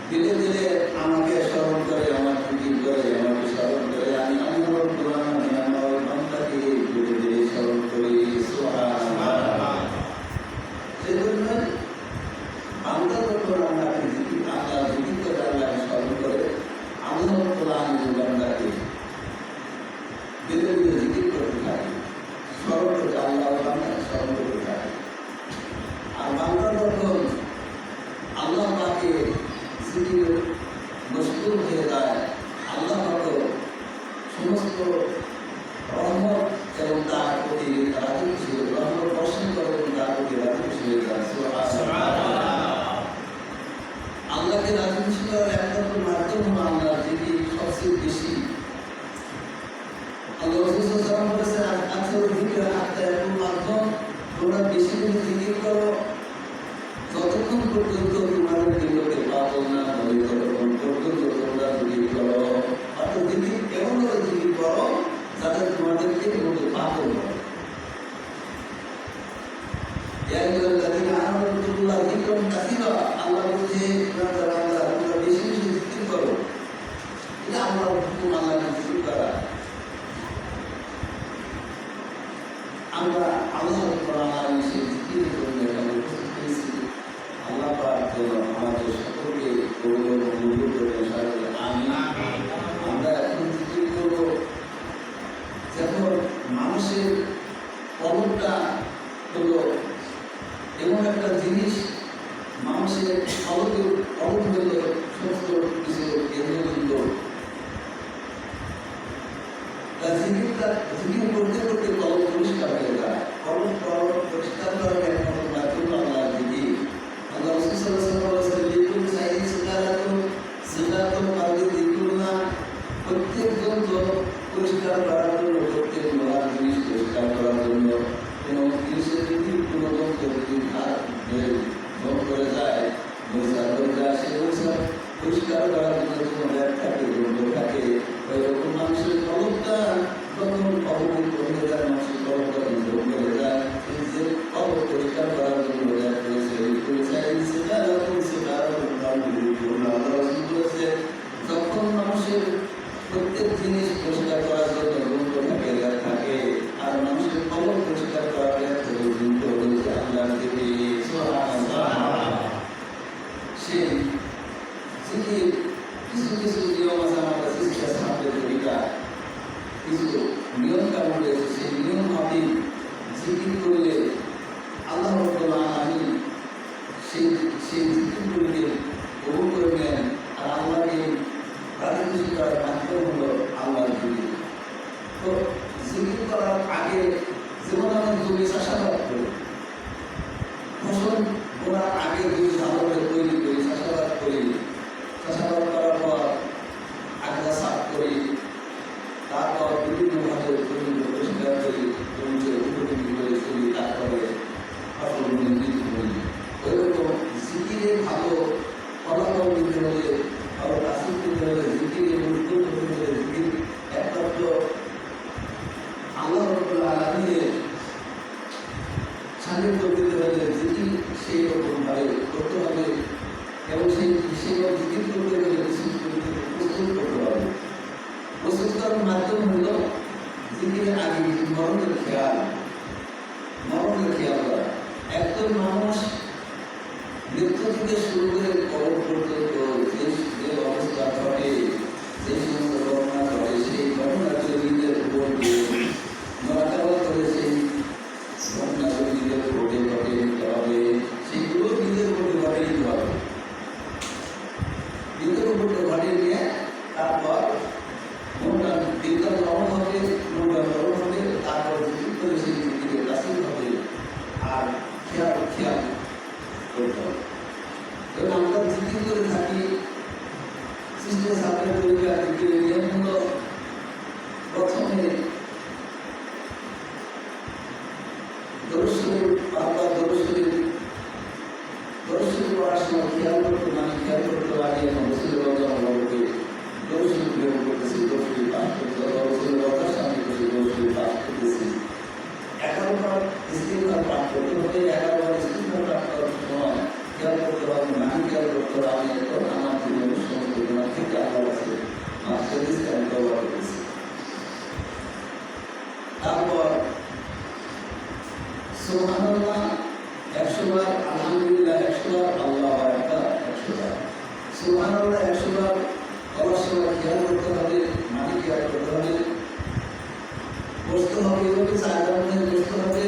ধীরে ধীরে আমাকে জিকিরে মশগুল হয়ে যায়, আল্লাহ হয়তো সমস্ত রহমত এবং তার প্রতি রাজি খুশি হয়ে রহমত বর্ষণ করে এবং তার প্রতি রাজি খুশি হয়ে যায়। আল্লাহকে রাজি খুশি করার একমাত্র মাধ্যম হলো আল্লাহর জিকির সবচেয়ে বেশি। আল্লাহ রাসূল সাল্লাল্লাহু আলাইহি ওয়াসাল্লাম বলেছেন, আকসারু যিকরি হাত্তা ইয়াকুন মাধ্যম, তোমরা বেশি বেশি জিকির করো যতক্ষণ পর্যন্ত তোমাদের লোকে পাগল না বলে, ততক্ষণ পর্যন্ত তোমরা জিকির করো। অর্থাৎ জিকির কেমন করে জিকির করো যাতে তোমাদেরকে লোকে পাগল করে। আল্লাহ বলছে তোমরা বেশি বেশি জিকির করো। এটা আল্লাহর হুকুম, আল্লাহকে জিকির করা। আমরা আল্লাহর কোরআন সেই জিকির জন্য এখানে উপস্থিত হয়েছি। আল্লাহ পাক যেন আমাদের সকলকে কবুল ও মঞ্জুর করে সাহায্য আমিন। আমরা এখন জিকির করব, যখন মানুষের কলমটা হলো এমন একটা জিনিস, মানুষের কলম হলো সমস্ত কিছু কেন্দ্রবিন্দু। জিকির করতে করতে কলম পরিষ্কার হয়ে যায়। কলম পরিষ্কার করার একমাত্র মাধ্যম আল্লাহর জিকির। আল্লাহ রাসূল সাল্লাল্লাহু আলাইহি ওয়াসাল্লাম লিকুল সাইয়্যিদ সিগারাতুন কালবি যিকরুল্লাহ, প্রত্যেকজন পরিষ্কার করার জন্য, প্রত্যেক মহান জিনিস পরিষ্কার করার জন্য কোনো জিনিসের যদি কোনো যন্ত্র যদি ভোগ করে যায়, পরিষ্কার করে যায়, সে পরিষ্কার করার জন্য কোনো ব্যাগ থাকে, যন্ত্র থাকে, ওইরকম মানুষের কলমটা যখন অবহিত হয়ে যায়, মানুষের কলমটা ভোগ করে যায়, যে কলম পরিষ্কার করার জন্য ব্যাগ করেছে। যখন মানুষের প্রত্যেক জিনিস পরিষ্কার করার জন্য যন্ত্র থাকে, ব্যাগ থাকে, আর মানুষের কলম পরিষ্কার করার ব্যাগ যন্ত্র হয়েছে আল্লাহর জিকির। সেই জিকির কিছু কিছু নিয়ম আছে আমাদের শিক্ষা ছাত্রের তরিকা, কিছু নিয়ম কানুন রয়েছে। সেই নিয়ম মাফিক জিকির করলে আল্লাহ রাব্বুল আলামিন সেই জিকিরগুলিকে কবুল করে নেন। আর আল্লাহকে রাজি খুশি করার মাধ্যম হলো আল্লাহর জিকির। তো জিকির করার আগে যেমন আমরা জমি চাষাবাদ করি, ফসল বোনার আগে জমি ভালোভাবে তৈরি করি, চাষাবাদ করি, চাষাবাদ করার পর আগাছা সাফ করি, তারপর বিভিন্নভাবে জমিকে পরিষ্কার করি, জমিকে উপযোগী করে চলি, তারপরে ফসল নির্মিত করি। ওইরকম জিকিরে ভালো ফলাফল দিতে হলে, ভালো কাশিদ দিতে হলে, জিকিরে উত্তর করতে হলে, জিকির একমাত্র আল্লাহ রাব্বুল আলামিনের সান্নিধ্য দিতে হলে জিকির সেই রকমভাবে করতে হবে এবং সেই জিকির করতে গেলে কিছু প্রস্তুত করতে হবে। প্রস্তুত করার মাধ্যম হল জিকিরের আগে মরণের খেয়াল করা। একজন মানুষ মৃত্যু থেকে শুরু করে কবর পর্যন্ত যে অবস্থা ঘটে, যে সমস্ত ঘটনা ঘটে, সেই ঘটনাগুলো নিজের উপর মোরাকাবা করে সেই ঘটনাগুলো নিজের ঘটে নিতে হবে। সেগুলো নিজের উপর ঘটে নিতে হবে, নিজের উপর ঘটে নিয়ে তারপর মনটা দিনটা নরম হবে, মনটা নরম হবে, তারপর জিকির করে সেই জিকিরে কাশিদ হবে আর খেয়াল করতে হবে। এবং আমরা জিকির করে থাকি, সৃষ্টি ছাত্রের তরিকা জিকিরের নিয়ম হলো প্রথমে দরুদ শরীফ বারবার দরুদ শরীফ পড়ার সময় খেয়াল করতে লাগে এবং রসুলের রওজাকে দরুদ শরীফ গ্রহণ করতেছি, দরুদ শরীফ পাঠ করতে হবে, রসুলের রওজার সামনে বসে দরুদ শরীফ পাঠ করতেছি। 11 বার ইস্তিগফার পাঠ করতে হবে। 11 বার ইস্তিগফার পাঠ করার সময় খেয়াল করতে হবে, আমি খেয়াল করতে হবে আমি এখন আমার জীবনের সমস্ত গুনাহ থেকে আল্লাহর কাছে মাফ চেয়েছি, আমি তওবা করতেছি। তারপর সুবহানাল্লাহ 100 বার, আলহামদুলিল্লাহ 100 বার, আল্লাহু আকবার 100 বার। সুবহানাল্লাহ 100 বার বলার সময় খেয়াল করতে হবে, মাটি খেয়াল করতে হবে, বসতে হবে, এভাবে জায়গার মধ্যে বসতে হবে।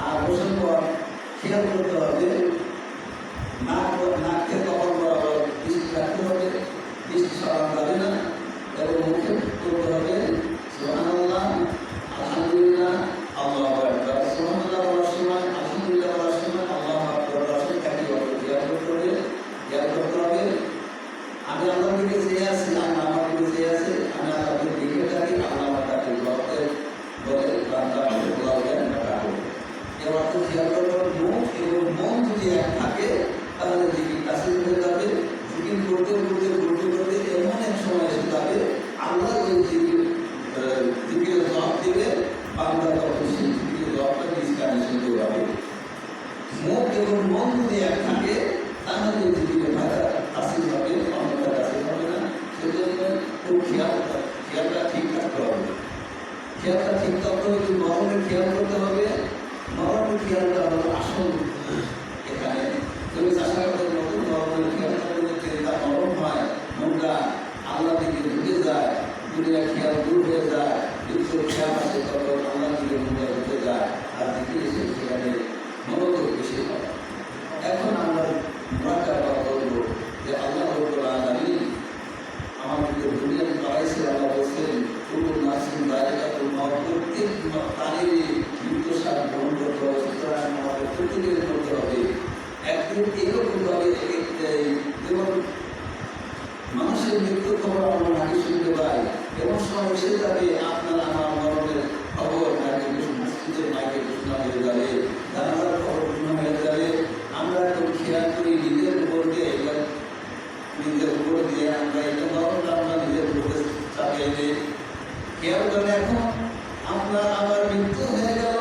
আর বসার পর খেয়াল করতে হবে নাক থেকে কপাল বরাবর ঠিক ততই মরণের খেয়াল করতে হবে। মরণের খেয়ালটা হলো আসল। এখানে তুমি চাষা করতে নতুন মরণের খেয়াল করতে চিন্তা মরণ হয়, মনটা আল্লাহ দিকে ঢুকে যায়, দুনিয়া খেয়াল দূর হয়ে যায়, কিন্তু খেয়াল আসে তখন আল্লাহ দিকে মনটা ঢুকে যায়, আর দিকে এসে সেখানে মনোযোগ বেশি হয়। এখন আমরা মুরাকাবা করব যে আল্লাহ রাব্বুল আলামিন আমাদের দুনিয়াতে পাঠাইছে। আল্লাহ বলছেন কুল্লু নাফসিন যায়িকাতুল মাউত, প্রত্যেক প্রাণীরই মৃত্যু স্বাদ গ্রহণ করতে হবে। সুতরাং আমাদের প্রত্যেকের করতে হবে। একদিন এরকমভাবে যেমন মানুষের মৃত্যুর খবর আমরা নাকি শুনতে পাই, এমন সময় এসে যাবে আপনার আমার মরণের খবর নাকি মসজিদের মাইকে ঘোষণা হয়ে যাবে, জানাজার খবর ঘোষণা হয়ে যাবে। আমরা একটু খেয়াল করি নিজের উপর দিয়ে আমরা এটা মরণটা আমরা নিজের উপরে চাপিয়ে দিই। খেয়াল করে এখন আপনার আমার মৃত্যু হয়ে গেল,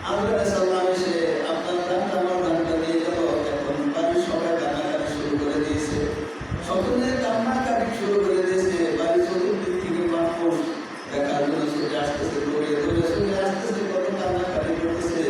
আমরা সাল্লাম এসে আপনার গানটা আমার গানটা দিয়ে গেল। এখন বাড়ির সবাই কান্নাকাটি শুরু করে দিয়েছে, সকলে কান্নাকাটি শুরু করে দিয়েছে। বাড়ির চতুর্দিক থেকে মানুষ দেখার জন্য চলে আসতেছে, দৌড়ে দৌড়ে চলে আসতেছে, কত কান্নাকাটি করতেছে।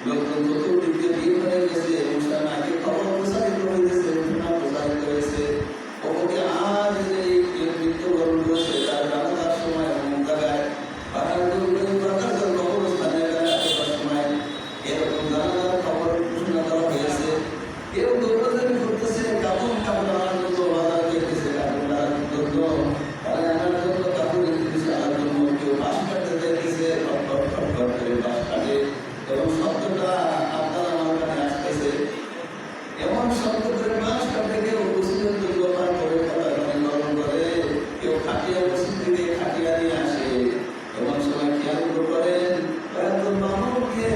লোকজন চতুর্দিক দিয়ে ভিড় হয়ে গেছে, অনুষ্ঠান আগে খবর প্রচারিত হয়েছে, অনুষ্ঠান প্রচারিত হয়েছে। ওকে আজ এই মৃত্যুবরণ করেছে তার জানাজার সময় এমন জায়গায় কবরস্থানে সময় এরকম জানাজার খবর ঘোষণা করা হয়েছে। কেউ দৌড়াদৌড়ি করতেছে, কাপড় কাপড় আনার জন্য বাজার দেখতেছে, কাপড় আনার জন্য আনার জন্য কাপড় কিনতেছে, আনার জন্য কেউ বাঁশ কাটতে দেখতেছে, ফট ফট করে বাঁশ কাটে এবং শব্দটা আপনার আমার কাছে আসতেছে। এমন শব্দ করে বাঁশ কাটে, কেউ বস্তুর দুর্ব্যবহার করে গরম করে, কেউ খাটিয়া বস্তু থেকে খাটিয়া নিয়ে আসে। এমন সময় খেয়াল করেন মানবকে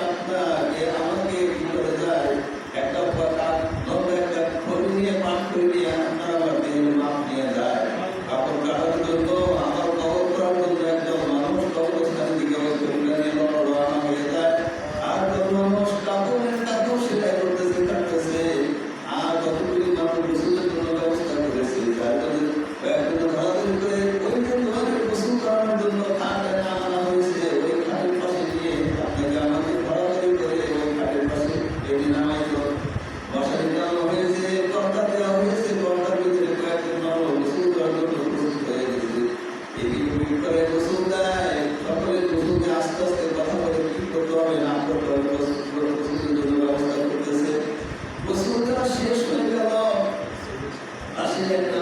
আপনাকে আমাকে কি করে যায়, একটা একটা খড়ি নিয়ে পাঠ করে নিয়ে আপনার আমার দেহের মাপ নিয়ে যায়। কাপড় কাটার জন্য আমার কবর করার জন্য একজন মানুষ কবরস্থানের দিকে রওনা হয়ে যায়। আর যত মানুষ কাপড় সেলাই করতেছে, কাটতেছে, আর কতগুলি মানুষ গোসলের জন্য ব্যবস্থা করেছে। যার জন্য ধরাধরি করে ওই যে তোমাদের গোসল করানোর জন্য খাট আনা হয়েছে, ওই খাটের পাশে নিয়ে আপনাকে আমাকে ধরাধরি করে ওই খাটের পাশে এটি নামাইল, মশারি দেওয়া হয়েছে, কর্তা দেওয়া হয়েছে, কর্তার ভিতরে কয়েকজন মানুষ গোসল করার জন্য প্রস্তুত হয়ে গেছে। এদিকে করে গোসল দেয়, সকলের গোসল দিয়ে আস্তে আস্তে কথা বলে কি করতে হবে না করতে হবে গোসলের জন্য ব্যবস্থা করতেছে। গোসল দেওয়া শেষ হয়ে গেল, পাশে একটা